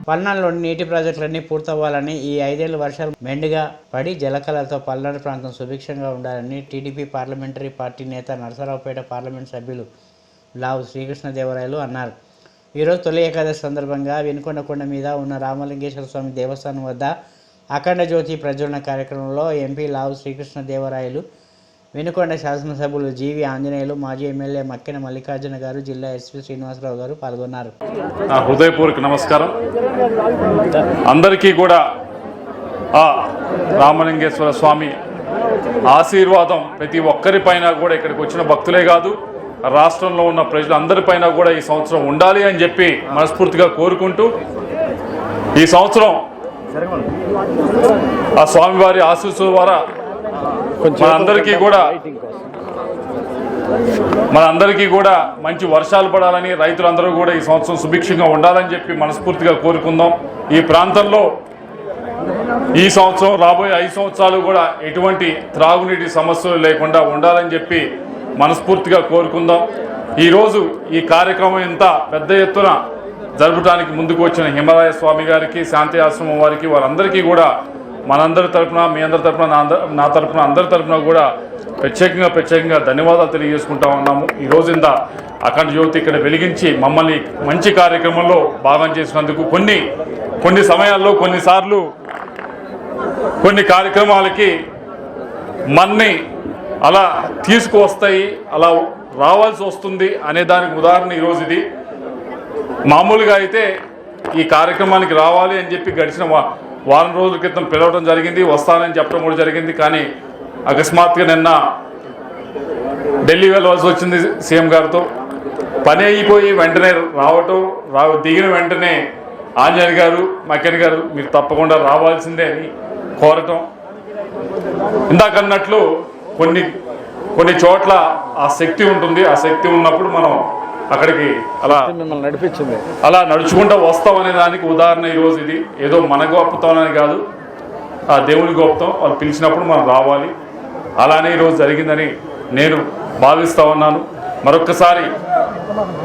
పల్నాడులోని నీటి ప్రాజెక్టులన్నీ పూర్తవ్వాలని, ఈ 5 ఏళ్ల వర్షాలు మెండుగా పడి జలకళలతో పల్నాడు ప్రాంతం సుభిక్షంగా ఉండాలని టీడీపీ పార్లమెంటరీ పార్టీ నేత నరసరావుపేట పార్లమెంట్ సభ్యులు లావు శ్రీకృష్ణదేవరాయలు అన్నారు. ఈరోజు తొలి ఏకాదశి సందర్భంగా వినుకొండ కొండ మీద ఉన్న రామలింగేశ్వర స్వామి దేవస్థానం వద్ద అఖండ జ్యోతి ప్రజ్వలన కార్యక్రమంలో ఎంపీ లావు శ్రీకృష్ణదేవరాయలు, వినుకొండ శాసనసభ్యులు జీవి ఆంజనేయులు, మాజీ ఎమ్మెల్యే మక్కెన మల్లికార్జున గారు, జిల్లా ఎస్పీ శ్రీనివాసరావు గారు పాల్గొన్నారు. హృదయపూర్వక నమస్కారం. అందరికీ కూడా ఆ రామలింగేశ్వర స్వామి ఆశీర్వాదం ప్రతి ఒక్కరిపైన కూడా ఇక్కడికి వచ్చిన భక్తులే కాదు, రాష్ట్రంలో ఉన్న ప్రజలందరిపైన కూడా ఈ సంవత్సరం ఉండాలి అని చెప్పి మనస్ఫూర్తిగా కోరుకుంటూ, ఈ సంవత్సరం ఆ స్వామివారి ఆశీస్సుల ద్వారా మనందరికీ కూడా మంచి వర్షాలు పడాలని, రైతులందరూ కూడా ఈ సంవత్సరం సుభిక్షంగా ఉండాలని చెప్పి మనస్ఫూర్తిగా కోరుకుందాం. ఈ ప్రాంతంలో ఈ సంవత్సరం రాబోయే 5 సంవత్సరాలు కూడా ఎటువంటి త్రాగునీటి సమస్యలు లేకుండా ఉండాలని చెప్పి మనస్ఫూర్తిగా కోరుకుందాం. ఈరోజు ఈ కార్యక్రమం ఇంత పెద్ద ఎత్తున జరపడానికి ముందుకు వచ్చిన హిమాలయ స్వామి గారికి, శాంతి ఆశ్రమం వారికి, వారందరికీ కూడా మనందరి తరఫున, మీ అందరి తరఫున, నా తరఫున, అందరి తరఫున కూడా ప్రత్యేకంగా ధన్యవాదాలు తెలియజేసుకుంటా ఉన్నాము. ఈరోజు ఇంత అఖండ జ్యోతి ఇక్కడ వెలిగించి మమ్మల్ని మంచి కార్యక్రమంలో భాగం చేసినందుకు, కొన్ని సమయాల్లో కొన్నిసార్లు కొన్ని కార్యక్రమాలకి మన్ని అలా తీసుకువస్తాయి, అలా రావాల్సి వస్తుంది అనే దానికి ఉదాహరణ ఈరోజు ఇది. మామూలుగా అయితే ఈ కార్యక్రమానికి రావాలి అని చెప్పి గడిచిన వారం రోజుల క్రితం పిలవడం జరిగింది, వస్తానని చెప్పడం కూడా జరిగింది. కానీ అకస్మాత్తుగా నిన్న ఢిల్లీ వెళ్ళవలసి వచ్చింది సీఎం గారితో. పని అయిపోయి వెంటనే దిగిన వెంటనే ఆంజనేయ గారు, మక్కెన్ గారు మీరు తప్పకుండా రావాల్సిందే అని కోరటం. ఇందాకన్నట్లు కొన్ని చోట్ల ఆ శక్తి ఉంటుంది. ఆ శక్తి ఉన్నప్పుడు మనం అక్కడికి అలా నడుచుకుంటూ వస్తామనే దానికి ఉదాహరణ ఈరోజు ఇది. ఏదో మన గొప్పతనం అని కాదు, ఆ దేవుని గొప్పతం. వాళ్ళు పిలిచినప్పుడు మనం రావాలి. అలానే ఈరోజు జరిగిందని నేను భావిస్తూ ఉన్నాను.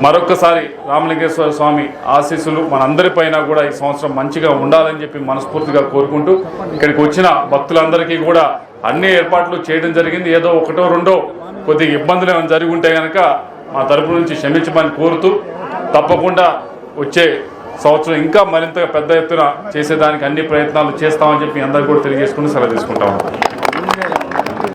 మరొక్కసారి రామలింగేశ్వర స్వామి ఆశీస్సులు మనందరిపైన కూడా ఈ సంవత్సరం మంచిగా ఉండాలని చెప్పి మనస్ఫూర్తిగా కోరుకుంటూ, ఇక్కడికి వచ్చిన భక్తులందరికీ కూడా అన్ని ఏర్పాట్లు చేయడం జరిగింది. ఏదో ఒకటో రెండో కొద్దిగా ఇబ్బందులు ఏమైనా జరిగి ఉంటే కనుక మా తరపు నుంచి క్షమించమని కోరుతూ, తప్పకుండా వచ్చే సంవత్సరం ఇంకా మరింత పెద్ద ఎత్తున చేసేదానికి అన్ని ప్రయత్నాలు చేస్తామని చెప్పి అందరికీ కూడా తెలియజేసుకుని సెలవు తీసుకుంటాము.